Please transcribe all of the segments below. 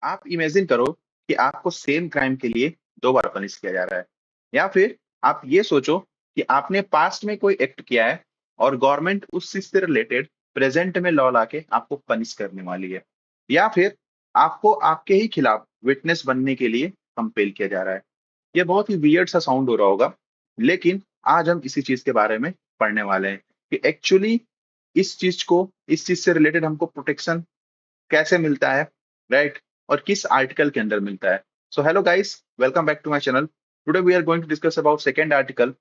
आप इमेजिन करो कि आपको सेम क्राइम के लिए 2 बार पनिश किया जा रहा है, या फिर आप ये सोचो कि आपने पास्ट में कोई एक्ट किया है और गवर्नमेंट उस चीज से रिलेटेड प्रेजेंट में लॉ लाके आपको पनिश करने वाली है, या फिर आपको आपके ही खिलाफ विटनेस बनने के लिए कंपेल किया जा रहा है। ये बहुत ही वियर्ड सा साउंड हो रहा होगा, लेकिन आज हम इसी चीज के बारे में पढ़ने वाले हैं कि एक्चुअली इस चीज से रिलेटेड हमको प्रोटेक्शन कैसे मिलता है, राइट, और किस आर्टिकल के अंदर मिलता है। So hello guys, welcome back to my channel. Today we are going to discuss about second article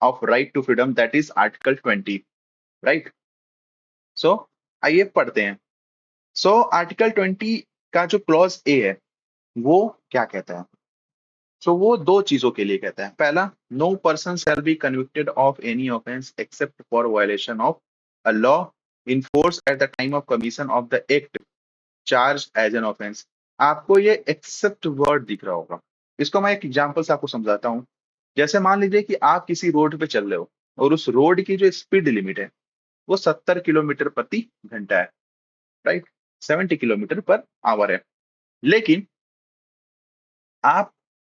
of right to freedom, that is article 20, right. So आइए पढ़ते हैं। सो आर्टिकल 20 का जो क्लॉज ए है वो क्या कहता है? सो वो दो चीजों के लिए कहता है। पहला, no person shall be convicted of any offence except for violation of a law in force at the time of commission of the act charge as an offence. आपको ये एक्सेप्ट वर्ड दिख रहा होगा। इसको मैं एक एग्जांपल से आपको समझाता हूँ। जैसे मान लीजिए कि आप किसी रोड पे चल रहे हो और उस रोड की जो स्पीड लिमिट है वो 70 किलोमीटर प्रति घंटा है, राइट, 70 किलोमीटर पर आवर है। लेकिन आप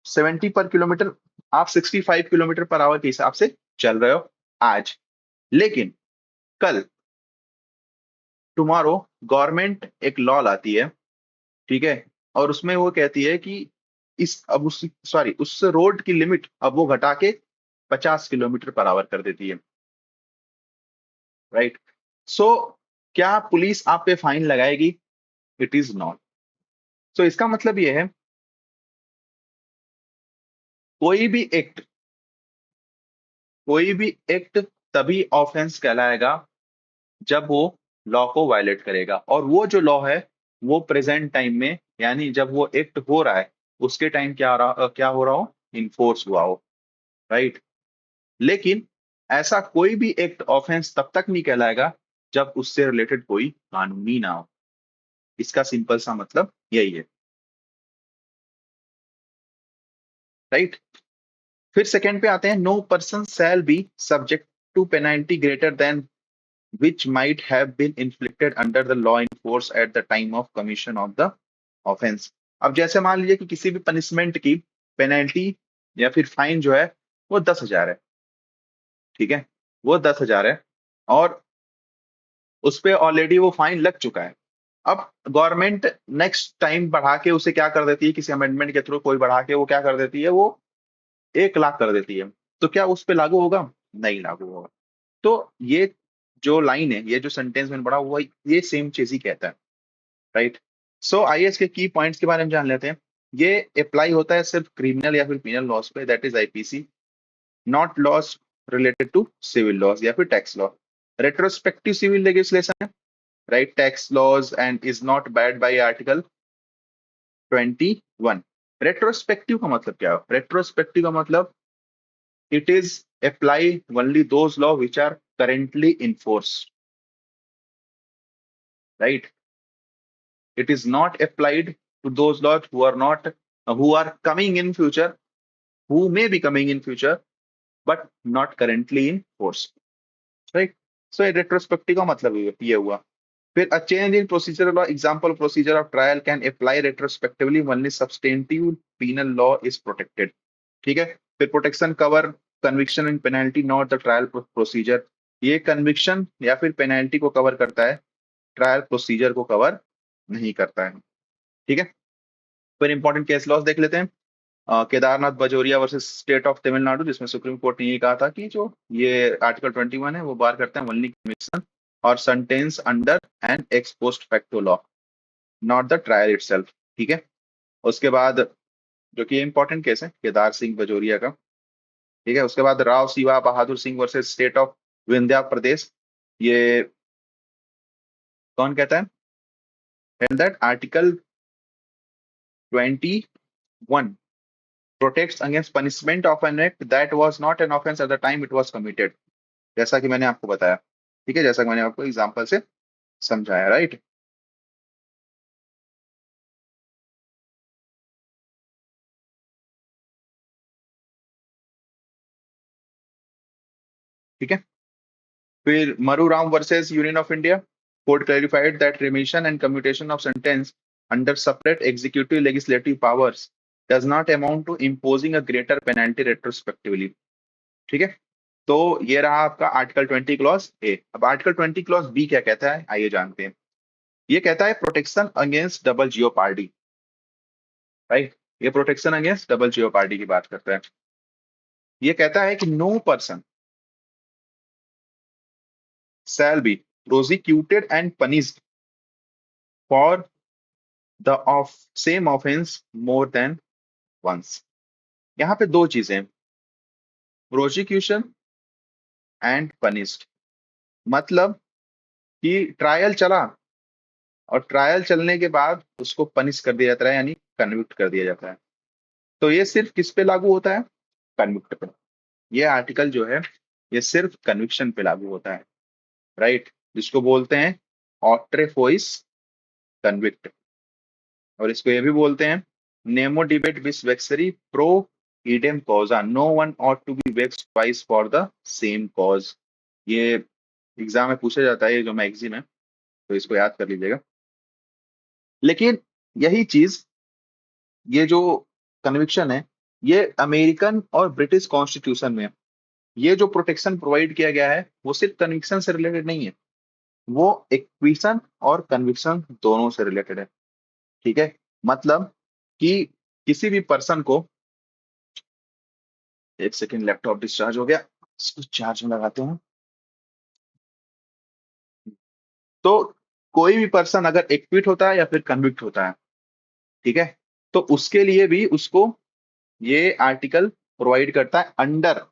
70 पर किलोमीटर आप 65 किलोमीटर पर आवर के हिसाब से चल रहे हो आज। लेकिन कल, टुमारो, गवर्नमेंट एक लॉ लाती है, ठीक है, और उसमें वो कहती है कि उस रोड की लिमिट अब वो घटा के 50 किलोमीटर पर आवर कर देती है, राइट। सो क्या पुलिस आप पे फाइन लगाएगी? It is not. सो इसका मतलब ये है, कोई भी एक्ट कोई भी एक्ट तभी ऑफेंस कहलाएगा जब वो लॉ को वायलेट करेगा, और वो जो लॉ है वो प्रेजेंट टाइम में, यानी जब वो एक्ट हो रहा है उसके टाइम क्या हो रहा हो, इन्फोर्स हुआ हो, राइट। लेकिन ऐसा कोई भी एक्ट ऑफेंस तब तक नहीं कहलाएगा जब उससे रिलेटेड कोई कानूनी ना हो। इसका सिंपल सा मतलब यही है, राइट। फिर सेकंड पे आते हैं, no person shall be subject to penalty greater than which might have been inflicted under the law in force at the time of commission of the offense। अब जैसे मान लीजिए कि किसी भी पनिशमेंट की पेनल्टी या फिर फाइन जो है वो 10,000 है, ठीक है, वो 10,000 है, और उस पे ऑलरेडी वो फाइन लग चुका है। अब गवर्नमेंट नेक्स्ट टाइम बढ़ा के उसे क्या कर देती है, किसी अमेंडमेंट के थ्रू कोई बढ़ा के वो क्या कर देती है, वो 1 लाख कर देती है। तो क्या उस पे लागू होगा? नहीं लागू होगा। तो ये जो लाइन है, ये जो सेंटेंस में पढ़ा हुआ, ये सेम चीज ही कहता है, राइट। सो आइए इसके की पॉइंट्स के बारे में जान लेते हैं। ये अप्लाई होता है सिर्फ क्रिमिनल या फिर पिनल लॉस पे, that is IPC, not laws related to civil laws या फिर tax law. Retrospective civil legislation है, right, tax laws and is not bad by article 21। Retrospective का मतलब क्या है? रेट्रोस्पेक्टिव का मतलब it is apply only those law which are currently in force, right. It is not applied to those laws who are coming in future, who may be coming in future, but not currently in force, right? So a retrospective का मतलब ये हुआ। फिर a change in procedural law, example procedure of trial can apply retrospectively only substantive penal law is protected, ठीक है। फिर protection cover conviction and penalty, not the trial procedure. ये conviction या फिर पेनल्टी को कवर करता है, ट्रायल प्रोसीजर को कवर नहीं करता है, ठीक है। फिर इंपॉर्टेंट केस लॉस देख लेते हैं। Kedarnath Bajoria versus state of Tamil Nadu, जिसमें सुप्रीम कोर्ट ने ये कहा था कि जो ये आर्टिकल 21 है वो बार करता है ओनली कन्विक्शन और sentence under an ex post facto law, not the trial itself, ठीक है। उसके बाद जो कि इंपॉर्टेंट केस है केदार सिंह बजोरिया का, ठीक है। उसके बाद Rao Siva Bahadur Singh versus state of Vindhya Pradesh, ये कौन कहता है? And that article 21 protects against punishment of an act that was not an offense at the time it was committed, जैसा कि मैंने आपको बताया, ठीक है, जैसा कि मैंने आपको एग्जांपल से समझाया, राइट। ठीक है। फिर मरू Ram versus union of India, court clarified that remission and commutation of sentence under separate executive legislative powers does not amount to imposing a greater penalty retrospectively. ठीक है, तो ये रहा आपका आर्टिकल 20 क्लॉज ए। अब आर्टिकल 20 क्लॉज बी क्या कहता है, आइए जानते हैं। ये कहता है protection against double jeopardy, right. ये प्रोटेक्शन अगेंस्ट डबल जियोपार्डी की बात करता है। ये कहता है कि no person shall be prosecuted and punished for the of same offense more than once। यहाँ पे दो चीजें, प्रोसिक्यूशन एंड पनिश्ड। मतलब कि ट्रायल चला और ट्रायल चलने के बाद उसको पनिश कर दिया जाता है, यानी कन्विक्ट कर दिया जाता है। तो ये सिर्फ किस पे लागू होता है, कन्विक्ट पे। ये आर्टिकल जो है ये सिर्फ कन्विक्शन पे लागू होता है, राइट, जिसको बोलते हैं ऑट्रेफोइस कन्विक्ट। और इसको ये भी बोलते हैं नेमो डिबेट विस वेक्सरी pro idem causa, no one ought to be vexed twice for the same cause। ये एग्जाम में पूछा जाता है, ये जो मैगजीन है, तो इसको याद कर लीजिएगा। लेकिन यही चीज, ये जो कन्विक्शन है, ये अमेरिकन और ब्रिटिश कॉन्स्टिट्यूशन में ये जो प्रोटेक्शन प्रोवाइड किया गया है वो सिर्फ कन्विक्शन से रिलेटेड नहीं है, वो एक्विशन और कन्विक्शन दोनों से रिलेटेड है। ठीक है, मतलब कि किसी भी पर्सन को, एक सेकेंड लैपटॉप डिस्चार्ज हो गया, इसको चार्ज में लगाते हैं। तो कोई भी पर्सन अगर एक्विट होता है या फिर कन्विक्ट होता है, ठीक है, तो उसके लिए भी उसको ये आर्टिकल प्रोवाइड करता है under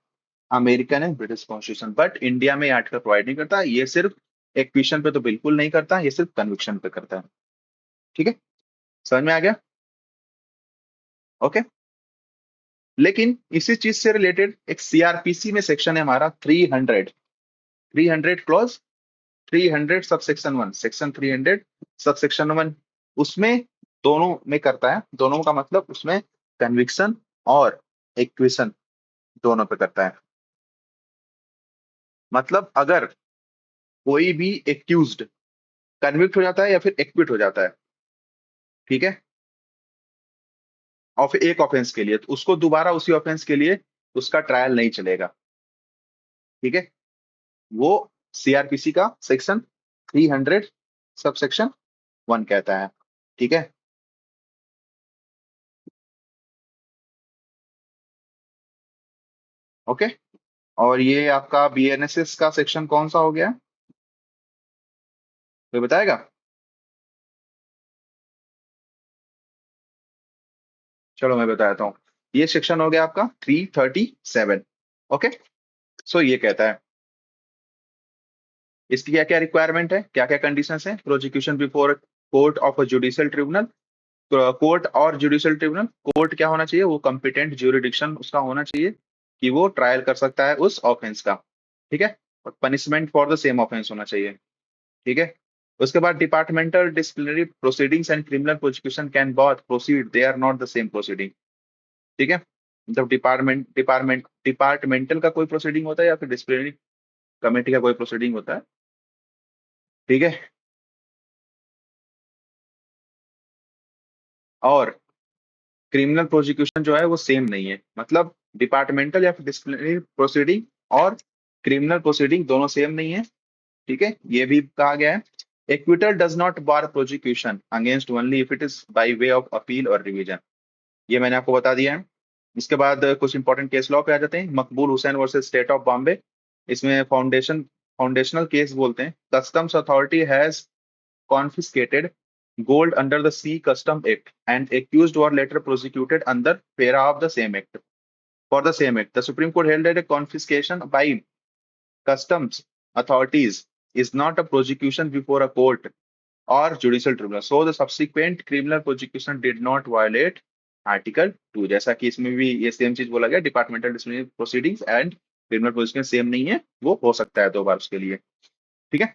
American and British constitution. But India में आर्टिकल प्रोवाइड नहीं करता, ये सिर्फ एक्विशन पे तो बिल्कुल नहीं करता, ये सिर्फ कन्विक्शन पे करता है। ठीक है, समझ में आ गया, ओके। लेकिन इसी चीज से रिलेटेड एक सीआरपीसी में सेक्शन है हमारा 300 क्लॉज 300 सबसेक्शन 1, सेक्शन 300 सबसेक्शन 1, उसमें दोनों में करता है। दोनों का मतलब उसमें कन्विक्शन और एक्विशन दोनों पे करता है। मतलब अगर कोई भी एक्यूज्ड कन्विक्ट हो जाता है या फिर एक्विट हो जाता है, ठीक है, और एक ऑफेंस के लिए, तो उसको दोबारा उसी ऑफेंस के लिए उसका ट्रायल नहीं चलेगा। ठीक है, वो सीआरपीसी का सेक्शन 300 सबसेक्शन 1 कहता है। ठीक है, ओके। और ये आपका बीएनएसएस का सेक्शन कौन सा हो गया, तो बताएगा। चलो मैं बता देता हूँ, ये सेक्शन हो गया आपका 337। ओके, सो ये कहता है इसकी क्या क्या रिक्वायरमेंट है, क्या क्या कंडीशंस है। Prosecution before court of a judicial tribunal, court और जुडिशियल ट्रिब्यूनल, कोर्ट क्या होना चाहिए, वो कंपिटेंट ज्यूरिडिक्शन उसका होना चाहिए कि वो ट्रायल कर सकता है उस ऑफेंस का। ठीक है, और punishment for the same offence होना चाहिए। ठीक है, उसके बाद departmental disciplinary proceedings and criminal prosecution can both proceed, they are not the same proceeding. ठीक है, मतलब डिपार्टमेंटल का कोई प्रोसीडिंग होता है या फिर डिसिप्लिनरी कमेटी का कोई प्रोसीडिंग होता है। ठीक है, और क्रिमिनल प्रोसिक्यूशन जो है वो सेम नहीं है, मतलब डिपार्टमेंटल या फिर डिसिप्लिनरी प्रोसीडिंग और क्रिमिनल प्रोसीडिंग दोनों सेम नहीं है। ठीक है, ये भी कहा गया है। Acquittal does not bar prosecution against only if it is by way of appeal और रिवीजन, ये मैंने आपको बता दिया है। इसके बाद कुछ इंपॉर्टेंट केस लॉ पे आ जाते हैं। मकबूल Hussain versus state of Bombay, इसमें फाउंडेशनल केस बोलते हैं। Customs authority has confiscated gold under the Sea Custom Act and accused were later prosecuted under para of the same act. For the same act, the Supreme Court held that a confiscation by customs authorities is not a prosecution before a court or judicial tribunal. So the subsequent criminal prosecution did not violate Article 2। जैसा कि इसमें भी ये same चीज बोला गया, departmental disciplinary proceedings and criminal proceeding same नहीं है, वो हो सकता है 2 बार उसके लिए। ठीक है,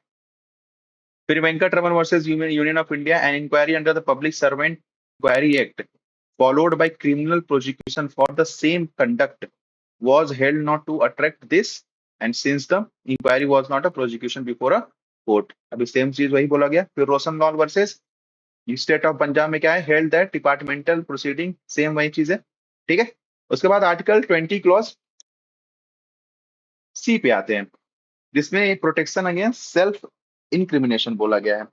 फिर Venkat Raman versus union of India, an inquiry under the public servant inquiry act followed by criminal prosecution for the same conduct was held not to attract this, and since the inquiry was not a prosecution before a court। अभी same चीज वही बोला गया। फिर Roshanlal versus state of Punjab में क्या है, held that departmental proceeding, same वही चीज है, ठीक है। उसके बाद आर्टिकल 20 क्लॉज सी पे आते हैं, जिसमें प्रोटेक्शन अगेंस्ट सेल्फ इंक्रिमिनेशन बोला गया है।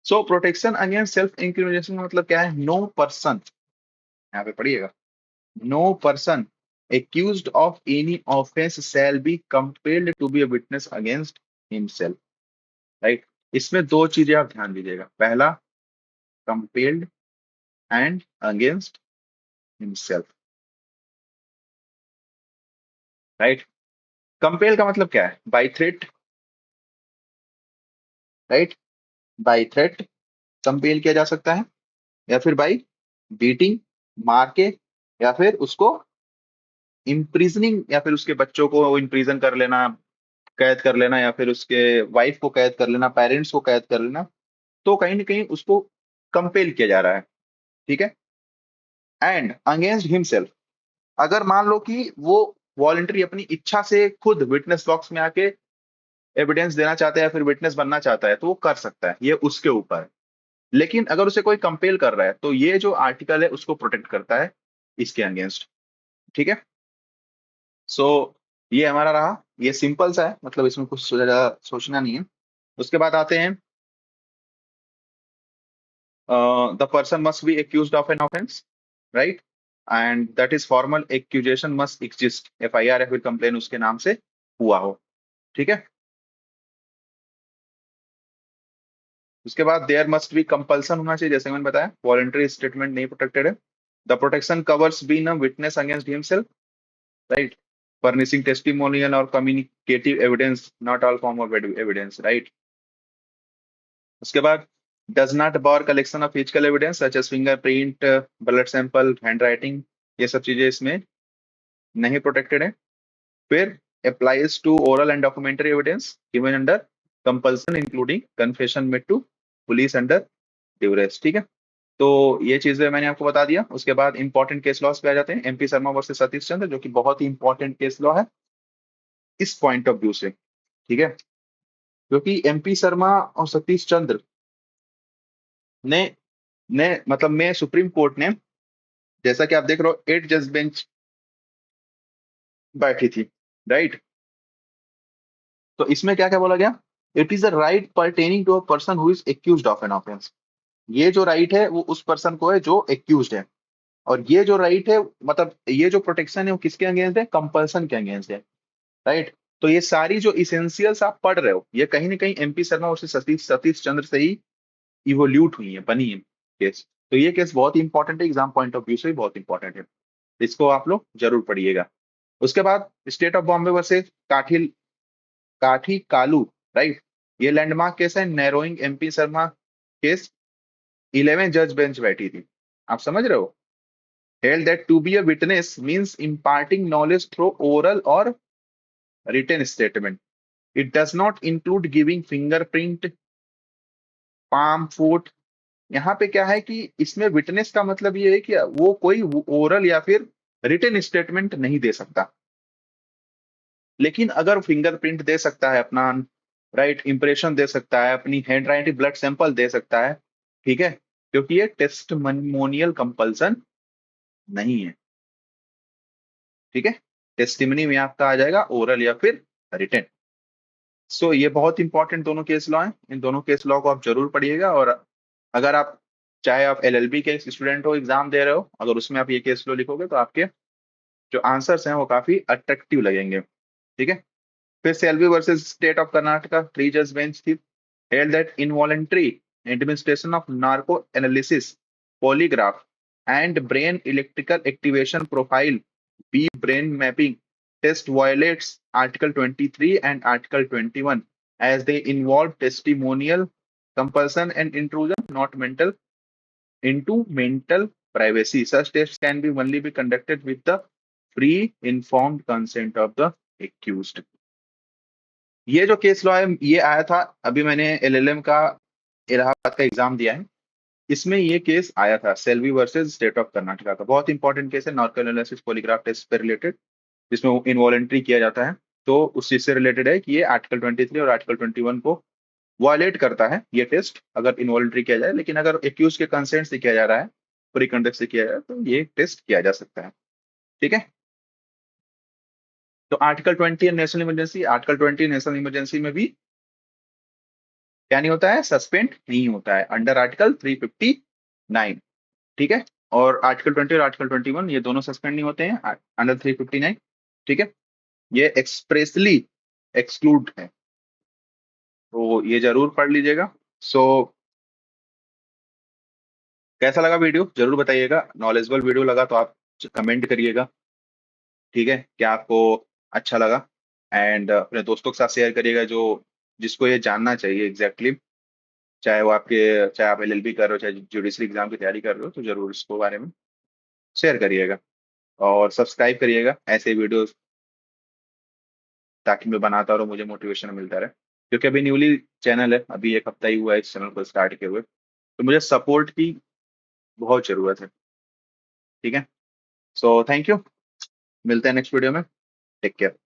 So protection against self incrimination मतलब क्या है, नो पर्सन, यहाँ पे पढ़िएगा, no person accused of any offense shall be compelled to be a witness against himself, right. इसमें दो चीजें आप ध्यान दीजिएगा, पहला compelled and against himself, right. Compel का मतलब क्या है, by threat, right, by threat compel किया जा सकता है, या फिर बाय बीटिंग, मार के, या फिर उसको इम्प्रिजनिंग, या फिर उसके बच्चों को इम्प्रिजन कर लेना, कैद कर लेना, या फिर उसके वाइफ को कैद कर लेना, पेरेंट्स को कैद कर लेना, तो कहीं ना कहीं उसको कंपेल किया जा रहा है, ठीक है। एंड अगेंस्ट हिमसेल्फ, अगर मान लो कि वो वॉलंटरी अपनी इच्छा से खुद विटनेस बॉक्स में आके एविडेंस देना चाहता है या फिर विटनेस बनना चाहता है, तो वो कर सकता है, ये उसके ऊपर है। लेकिन अगर उसे कोई कंपेल कर रहा है, तो ये जो आर्टिकल है उसको प्रोटेक्ट करता है इसके अगेंस्ट, ठीक है। सो ये हमारा रहा, ये सिंपल सा है, मतलब इसमें कुछ ज्यादा सोचना नहीं है। उसके बाद आते हैं, the person must be accused of an offence, right, and that is formal accusation must exist, FIR या फिर कंप्लेन उसके नाम से हुआ हो, ठीक है। उसके बाद देयर मस्ट बी कंपल्सन होना चाहिए, जैसे मैंने बताया, वॉलंटरी स्टेटमेंट नहीं प्रोटेक्टेड है। The protection covers being a witness against himself, right, furnishing testimonial or communicative evidence, not all form of evidence, right। उसके बाद does not bar collection of physical evidence such as fingerprint, blood sample, handwriting, ये सब चीजें इसमें नहीं protected है। फिर applies to oral and documentary evidence given under compulsion including confession made to police under duress, ठीक है। तो ये चीजें मैंने आपको बता दिया। उसके बाद इंपॉर्टेंट केस लॉस पे आ जाते हैं, एमपी शर्मा वर्सेस सतीश चंद्र, जो कि बहुत ही इंपॉर्टेंट केस लॉ है इस पॉइंट ऑफ व्यू से, ठीक है। क्योंकि एमपी शर्मा और सतीश चंद्र ने ने मतलब में सुप्रीम कोर्ट ने, जैसा कि आप देख रहे हो, 8 जज बेंच बैठी थी, राइट। तो इसमें क्या क्या बोला गया, it is a right pertaining to a person who is accused of an offence, ये जो राइट है वो उस पर्सन को है जो एक्यूज्ड है। और ये जो राइट है, मतलब ये जो प्रोटेक्शन है वो किसके अगेंस्ट है, कंपल्सन के अगेंस्ट है, राइट। तो ये सारी जो इसेंशियल्स आप पढ़ रहे हो, ये कहीं ना कहीं एमपी शर्मा और सतीश सतीश चंद्र से ही इवोल्यूट हुई है, बनी है केस। तो ये केस बहुत ही इंपॉर्टेंट है, एग्जाम पॉइंट ऑफ व्यू से भी बहुत इंपॉर्टेंट है, इसको आप लोग जरूर पढ़िएगा। उसके बाद स्टेट ऑफ बॉम्बे वर्सेस काठिल काठी कालू, राइट, ये लैंडमार्क केस है, नैरोइंग एमपी शर्मा केस, 11 जज बेंच बैठी थी, आप समझ रहे हो। Held that to be a witness means imparting knowledge through oral or written statement, it does not include giving fingerprint, palm foot। यहाँ पे क्या है कि इसमें विटनेस का मतलब ये है कि वो कोई ओरल या फिर रिटन स्टेटमेंट नहीं दे सकता, लेकिन अगर फिंगरप्रिंट दे सकता है अपना, राइट, इंप्रेशन दे सकता है, अपनी हैंड राइटिंग ब्लड सैंपल दे सकता है, ठीक है, क्योंकि ये टेस्टिमोनियल कंपल्सन नहीं है, ठीक है। टेस्टिमनी में आपका आ जाएगा ओरल या फिर रिटन। सो ये बहुत इंपॉर्टेंट दोनों केस लॉ हैं, इन दोनों केस लॉ को आप जरूर पढ़िएगा। और अगर आप, चाहे आप एलएलबी के स्टूडेंट हो, एग्जाम दे रहे हो, अगर उसमें आप ये केस लॉ लिखोगे तो आपके जो आंसर्स हैं वो काफी अट्रैक्टिव लगेंगे, ठीक है। फिर Selvi versus state of Karnataka, 3 जज बेंच थी, held that involuntary administration of narco analysis, polygraph, and brain electrical activation profile, B brain mapping test violates Article 23 and Article 21 as they involve testimonial compulsion and intrusion, not mental into mental privacy. Such tests can be only be conducted with the free informed consent of the accused. ये जो case law है ये आया था, अभी मैंने LLM का इलाहाबाद का एग्जाम दिया है, इसमें ये केस आया था, Selvi versus state of Karnataka का, बहुत इंपॉर्टेंट केस है, नार्को एनालिसिस पॉलीग्राफ टेस्ट पे रिलेटेड, जिसमें इनवॉलेंट्री किया जाता है। तो उस चीज से रिलेटेड है कि ये आर्टिकल 23 और आर्टिकल 21 को वायलेट करता है ये टेस्ट, अगर इनवॉलंटरी किया जाए। लेकिन अगर एक्यूज के कंसेंट से किया जा रहा है, प्री कंडक्ट से किया जाए, तो ये टेस्ट किया जा सकता है। ठीक है। तो article 20 national emergency, article 20 national emergency में भी क्या नहीं होता है, सस्पेंड नहीं होता है अंडर आर्टिकल 359। ठीक है। और आर्टिकल 20 और आर्टिकल 21 ये दोनों सस्पेंड नहीं होते हैं अंडर 359। ठीक है। ये एक्सप्रेसली एक्सक्लूड है, तो ये जरूर पढ़ लीजिएगा। सो कैसा लगा वीडियो जरूर बताइएगा, नॉलेजेबल वीडियो लगा तो आप कमेंट करिएगा। ठीक है, क्या आपको अच्छा लगा, एंड अपने दोस्तों के साथ शेयर करिएगा जो जिसको ये जानना चाहिए एग्जैक्टली exactly, चाहे आप एलएलबी कर रहे हो, चाहे जुडिशरी एग्जाम की तैयारी कर रहे हो, तो जरूर इसको बारे में शेयर करिएगा और सब्सक्राइब करिएगा ऐसे वीडियोस, ताकि मैं बनाता रहूं, मुझे मोटिवेशन मिलता रहे। क्योंकि अभी न्यूली चैनल है, अभी एक हफ्ता ही हुआ है इस चैनल को स्टार्ट किए हुए, तो मुझे सपोर्ट की बहुत जरूरत है। ठीक है। सो थैंक यू, मिलते हैं नेक्स्ट वीडियो में। Take care.